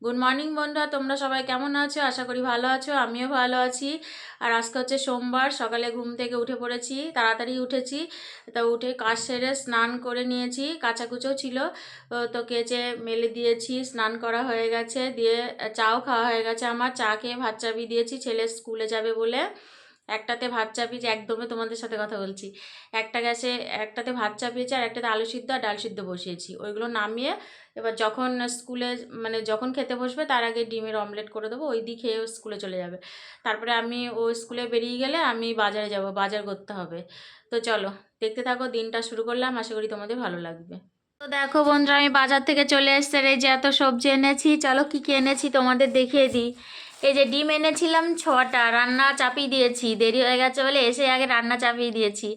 Good morning বন্ধুরা, তোমরা সবাই কেমন আছো? আশা করি ভালো আছো, আমিও ভালো আছি। আর আজকে হচ্ছে সোমবার, সকালে ঘুম থেকে উঠে পড়েছি, তাড়াতাড়ি উঠেছি। তা উঠে কাজ সেরে স্নান করে নিয়েছি, কাচাকুচো ছিল তো কেচে মেলে দিয়েছি, স্নান করা হয়ে গেছে, দিয়ে চাও খাওয়া হয়ে গেছে। আমার চা খেয়ে ভাত চাপিয়ে দিয়েছি, ছেলে স্কুলে যাবে বলে। একটাতে ভাত চাপিয়েছি, একদমই তোমাদের সাথে কথা বলছি। একটাতে ভাত চাপিয়েছি আর একটাতে আলু সিদ্ধ আর ডাল সিদ্ধ বসিয়েছি, ওইগুলো নামিয়ে এবার যখন স্কুলে মানে যখন খেতে বসবে তার আগে ডিমের অমলেট করে দেবো, ওই দিয়ে খেয়ে স্কুলে চলে যাবে। তারপরে আমি ও স্কুলে বেরিয়ে গেলে আমি বাজারে যাব, বাজার করতে হবে। তো চলো দেখতে থাকো, দিনটা শুরু করলাম, আশা করি তোমাদের ভালো লাগবে। তো দেখো বন্ধুরা, আমি বাজার থেকে চলে এসেছি, এই যে এত সবজি এনেছি। চলো কী কী এনেছি তোমাদের দেখিয়ে দিই। এই যে ডিম এনেছিলাম 6টা, রান্না চাপিয়ে দিয়েছি, দেরি হয়ে গেছে বলে এসে আগে রান্না চাপিয়ে দিয়েছি।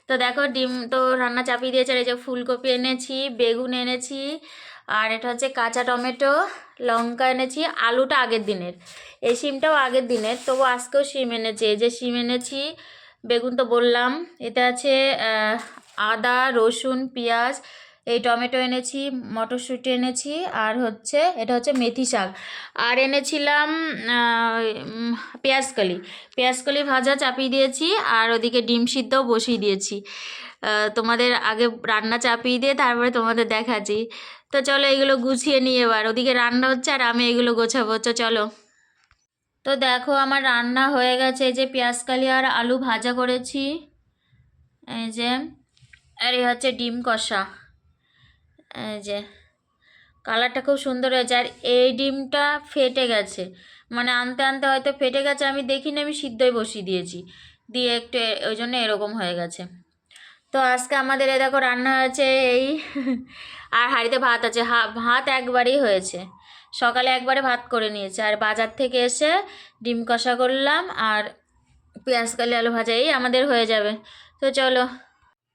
তো দেখো ডিম তো রান্না চাপিয়ে দিয়েছে। আর এই যে ফুলকপি এনেছি, বেগুন এনেছি, আর এটা হচ্ছে কাঁচা টমেটো, লঙ্কা এনেছি। আলুটা আগের দিনের, এই শিমটাও আগের দিনের, তবু আজকেও শিম এনেছি। এই যে শিম এনেছি, বেগুন তো বললাম। এটা আছে আদা, রসুন, পেঁয়াজ, এই টমেটো এনেছি, মটরশুঁটি এনেছি, আর হচ্ছে এটা হচ্ছে মেথি শাক। আর এনেছিলাম পেঁয়াজকলি, পেঁয়াজকলি ভাজা চাপিয়ে দিয়েছি। আর ওদিকে ডিম সিদ্ধও বসিয়ে দিয়েছি। তোমাদের আগে রান্না চাপিয়ে দিয়ে তারপরে তোমাদের দেখাচ্ছি। তো চলো এগুলো গুছিয়ে নিই এবার, ওদিকে রান্না হচ্ছে আর আমি এগুলো গোছাবো। তো চলো। তো দেখো আমার রান্না হয়ে গেছে, এই যে পেঁয়াজকালি আর আলু ভাজা করেছি, এই যে, আর এই হচ্ছে ডিম কষা। এই যে কালারটা খুব সুন্দর হয়েছে। আর এই ডিমটা ফেটে গেছে, মানে আনতে আনতে হয়তো ফেটে গেছে, আমি দেখিনি, আমি সিদ্ধই বসিয়ে দিয়েছি, দিয়ে একটু ওই জন্য এরকম হয়ে গেছে। তো আজকে আমাদের এ দেখো রান্না হয়েছে এই আর হাঁড়িতে ভাত আছে। ভাত একবারই হয়েছে, সকালে একবারে ভাত করে নিয়েছে। আর বাজার থেকে এসে ডিম কষা করলাম আর পেঁয়াজকালি আলু ভাজা, এই আমাদের হয়ে যাবে। তো চলো।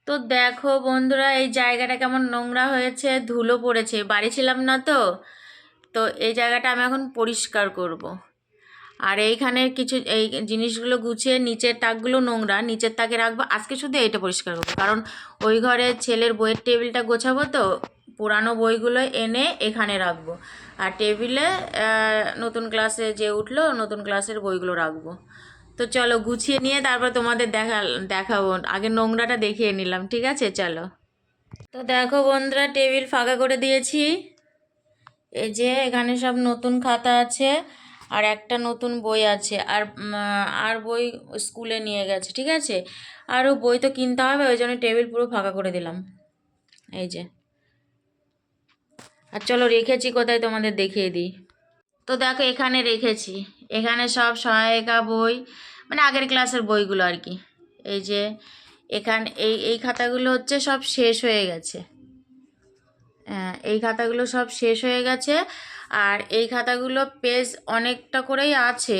তো দেখো বন্ধুরা, এই জায়গাটা কেমন নোংরা হয়েছে, ধুলো পড়েছে, বাড়ি ছিলাম না তো। তো এই জায়গাটা আমি এখন পরিষ্কার করব। আর এইখানে কিছু এই জিনিসগুলো গুছিয়ে, নিচের তাকগুলো নোংরা, নিচের তাকে রাখবো। আজকে শুধু এইটা পরিষ্কার করবো, কারণ ওই ঘরে ছেলের বইয়ের টেবিলটা গোছাবো, তো পুরানো বইগুলো এনে এখানে রাখবো। আর টেবিলে নতুন ক্লাসে যে উঠলো নতুন ক্লাসের বইগুলো রাখবো। তো চলো গুছিয়ে নিয়ে তারপর তোমাদের দেখাবো, আগে নোংরাটা দেখিয়ে নিলাম, ঠিক আছে? চলো। তো দেখো বন্ধুরা, টেবিল ফাঁকা করে দিয়েছি। এই যে এখানে সব নতুন খাতা আছে, আর একটা নতুন বই আছে। আর বই স্কুলে নিয়ে গেছে, ঠিক আছে। আরও বই তো কিনতে হবে, ওই জন্য টেবিল পুরো ফাঁকা করে দিলাম। এই যে, আর চলো রেখেছি কোথায় তোমাদের দেখিয়ে দিই। তো দেখো এখানে রেখেছি, এখানে সব সহায়িকা বই, মানে আগের ক্লাসের বইগুলো আর কি। এই যে এখানে এই খাতাগুলো হচ্ছে সব শেষ হয়ে গেছে। এই খাতাগুলো সব শেষ হয়ে গেছে। আর এই খাতাগুলো পেজ অনেকটা করেই আছে,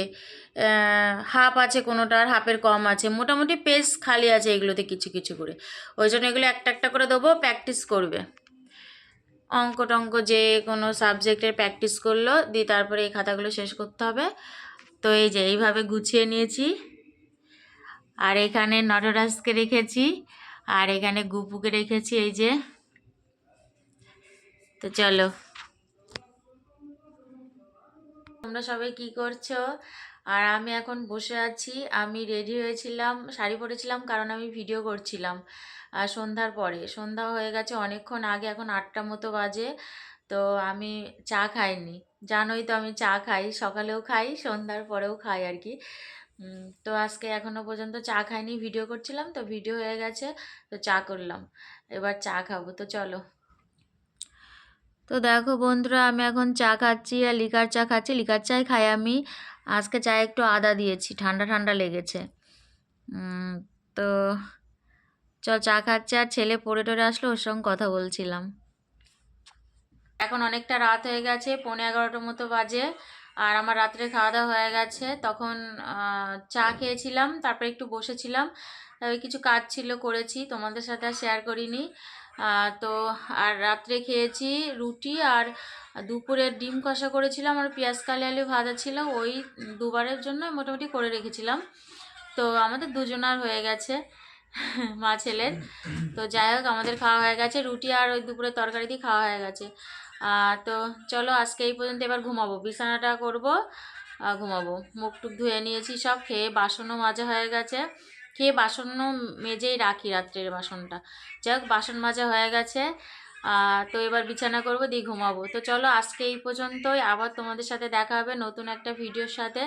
হাফ আছে কোনোটার, হাফের কম আছে, মোটামুটি পেজ খালি আছে এগুলোতে কিছু কিছু করে। ওই জন্য এগুলো একটা একটা করে দেবো, প্র্যাকটিস করবে। অঙ্ক টঙ্ক যে কোনো সাবজেক্টের প্র্যাকটিস করলো, দিয়ে তারপরে এই খাতাগুলো শেষ করতে হবে। তো এই যে এইভাবে গুছিয়ে নিয়েছি। আর এখানে নটরাজকে রেখেছি, আর এখানে গুপুকে রেখেছি, এই যে। তো চলো। তোমরা সবাই কি করছো? আর আমি এখন বসে আছি, আমি রেডি হয়েছিলাম, শাড়ি পরেছিলাম, কারণ আমি ভিডিও করছিলাম সন্ধ্যার পরে। সন্ধ্যা হয়ে গেছে অনেকক্ষণ আগে, এখন 8টা মতো বাজে। তো আমি চা খাইনি, জানোই তো আমি চা খাই, সকালেও খাই সন্ধ্যার পরেও খাই আর কি। তো আজকে এখনো পর্যন্ত চা খাইনি, ভিডিও করছিলাম তো, ভিডিও হয়ে গেছে, তো চা করলাম, এবার চা খাবো। তো চলো। তো দেখো বন্ধুরা, আমি এখন চা খাচ্ছি, আর লিকার চা খাচ্ছি। লিকার চাই খাই আমি, আজকে চায়ে একটু আদা দিয়েছি, ঠান্ডা ঠান্ডা লেগেছে। তো চল চা খাচ্ছি, আর ছেলে পড়ে টরে আসলো, ওর সঙ্গে কথা বলছিলাম। এখন অনেকটা রাত হয়ে গেছে, 11:15 মতো বাজে। আর আমার রাত্রে খাওয়া দাওয়া হয়ে গেছে, তখন চা খেয়েছিলাম, তারপরে একটু বসেছিলাম, তারপরে কিছু কাজ ছিল করেছি, তোমাদের সাথে আর শেয়ার করিনি। তো আর রাত্রে খেয়েছি রুটি, আর দুপুরের ডিম কষা করেছিলাম, আর পেঁয়াজ কালি আলু ভাজা ছিল, ওই দুবারের জন্য মোটামুটি করে রেখেছিলাম। তো আমাদের দুজনার হয়ে গেছে, মা ছেলের। তো যাই হোক, আমাদের খাওয়া হয়ে গেছে, রুটি আর ওই দুপুরের তরকারি দিয়ে খাওয়া হয়ে গেছে। তো চলো আজকে এই পর্যন্ত, এবার ঘুমাবো, বিছানাটা করব, ঘুমাবো। মুখ টুক ধুয়ে নিয়েছি সব, খেয়ে বাসনও মাজা হয়ে গেছে, খেয়ে বাসনও মেজেই রাখি, রাত্রের বাসনটা। যাই হোক, বাসন মাজা হয়ে গেছে। তো এবার বিছানা করব, দিয়ে ঘুমাবো। তো চলো আজকে এই পর্যন্তই, আবার তোমাদের সাথে দেখা হবে নতুন একটা ভিডিওর সাথে।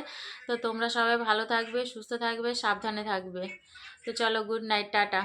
তো তোমরা সবাই ভালো থাকবে, সুস্থ থাকবে, সাবধানে থাকবে। তো চলো, গুড নাইট, টাটা।